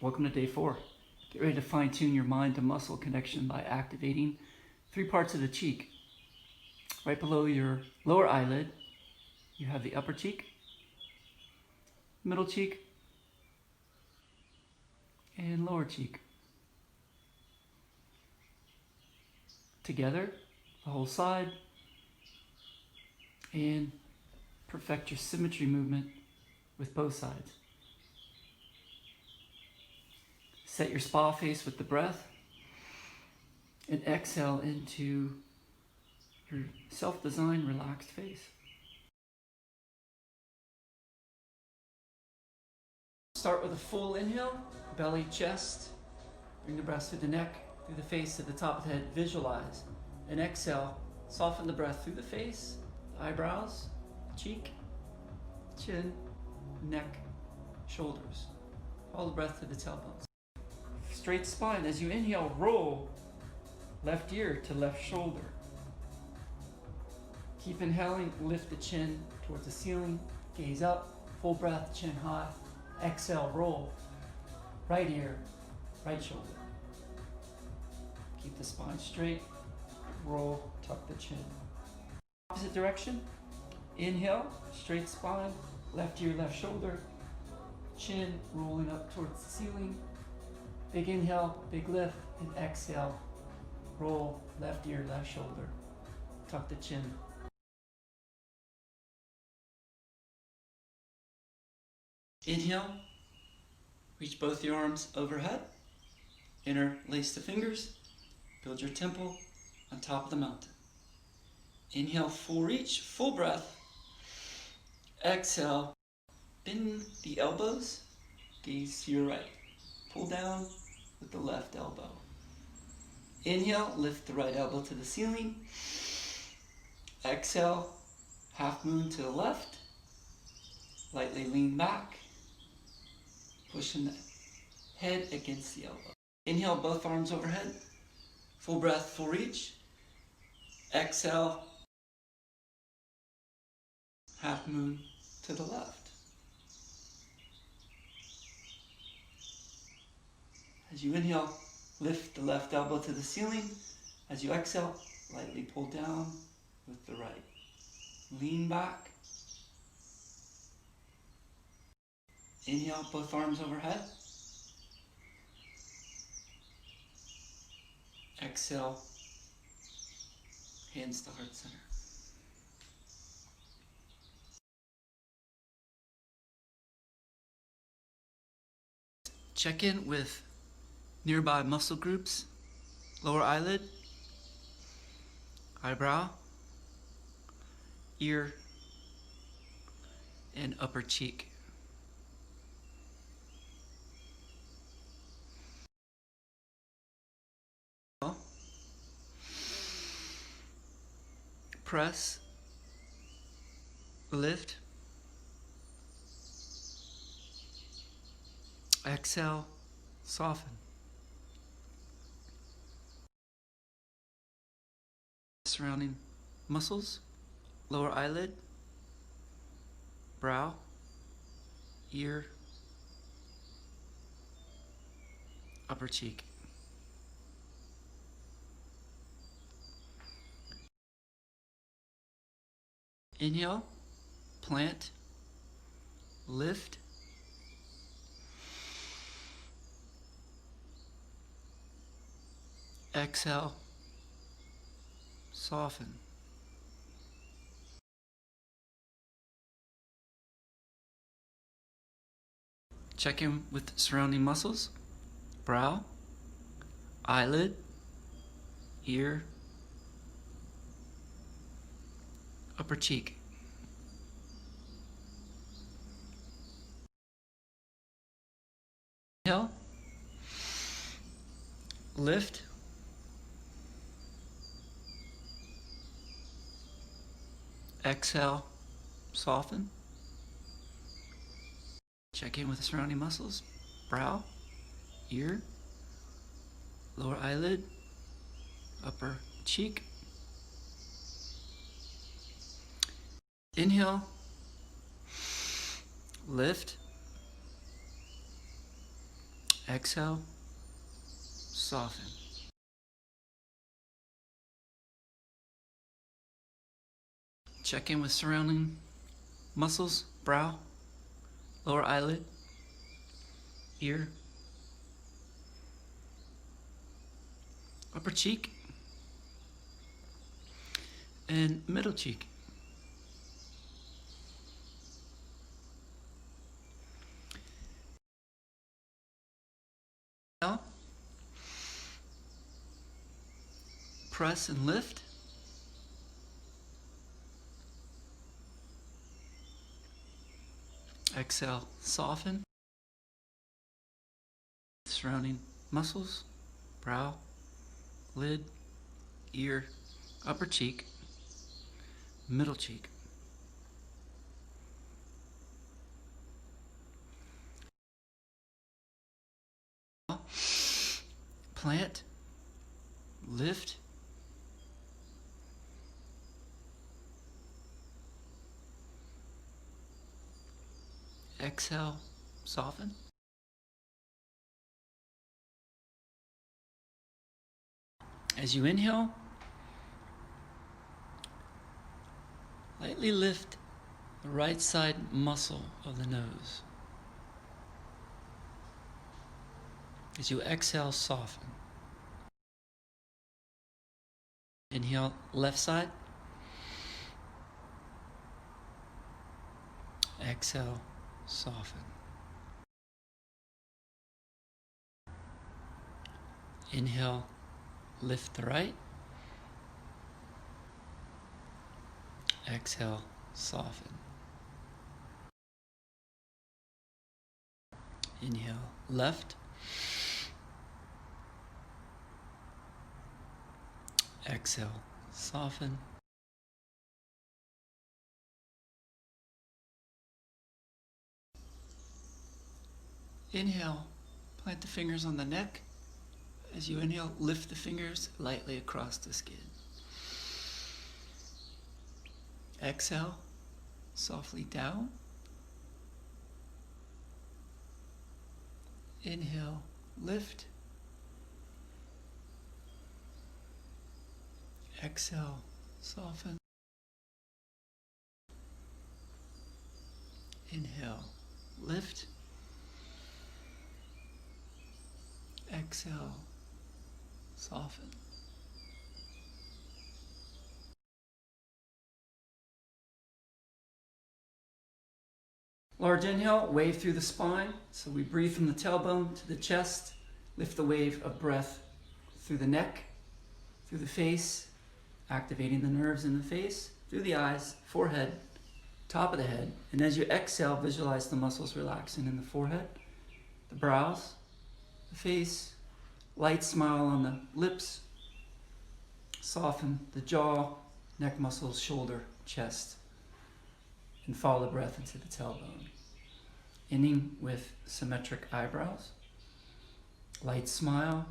Welcome to day 4. Get ready to fine-tune your mind to muscle connection by activating 3 parts of the cheek. Right below your lower eyelid, you have the upper cheek, middle cheek, and lower cheek. Together, the whole side, and perfect your symmetry movement with both sides. Set your spa face with the breath and exhale into your self-designed relaxed face. Start with a full inhale, belly, chest. Bring the breath through the neck, through the face, to the top of the head. Visualize. And exhale, soften the breath through the face, eyebrows, cheek, chin, neck, shoulders. Follow the breath to the tailbones. Straight spine. As you inhale, roll left ear to left shoulder. Keep inhaling, lift the chin towards the ceiling, gaze up, full breath, chin high. Exhale, roll, right ear, right shoulder. Keep the spine straight, roll, tuck the chin. Opposite direction, inhale, straight spine, left ear, left shoulder, chin rolling up towards the ceiling. Big inhale, big lift, and exhale, roll, left ear, left shoulder, tuck the chin. Inhale, reach both your arms overhead, interlace the fingers, build your temple on top of the mountain. Inhale, full reach, full breath. Exhale, bend the elbows, gaze to your right. Pull down with the left elbow. Inhale, lift the right elbow to the ceiling. Exhale, half moon to the left. Lightly lean back, pushing the head against the elbow. Inhale, both arms overhead. Full breath, full reach. Exhale, half moon to the left. As you inhale, lift the left elbow to the ceiling. As you exhale, lightly pull down with the right. Lean back. Inhale, both arms overhead. Exhale, hands to heart center. Check in with nearby muscle groups, lower eyelid, eyebrow, ear, and upper cheek. Press, lift, exhale, soften. Surrounding muscles, lower eyelid, brow, ear, upper cheek. Inhale, plant, lift. Exhale, soften. Check in with surrounding muscles, brow, eyelid, ear, upper cheek. Inhale, lift, exhale, soften. Check in with the surrounding muscles, brow, ear, lower eyelid, upper cheek. Inhale, lift, Exhale, soften. Check in with surrounding muscles, brow, lower eyelid, ear, upper cheek, and middle cheek. Now, press and lift. Exhale, soften. Surrounding muscles, brow, lid, ear, upper cheek, middle cheek. Plant, lift, exhale, soften. As you inhale, lightly lift the right side muscle of the nose. As you exhale, soften. Inhale, left side. Exhale, soften. Inhale, lift the right. Exhale, soften. Inhale, left. Exhale, soften. Inhale, plant the fingers on the neck. As you inhale, lift the fingers lightly across the skin. Exhale, softly down. Inhale, lift. Exhale, soften. Inhale, lift. Exhale, soften. Large inhale, wave through the spine. So we breathe from the tailbone to the chest. Lift the wave of breath through the neck, through the face, activating the nerves in the face, through the eyes, forehead, top of the head. And as you exhale, visualize the muscles relaxing in the forehead, the brows, the face, light smile on the lips, soften the jaw, neck muscles, shoulder, chest, and follow the breath into the tailbone. Ending with symmetric eyebrows, light smile,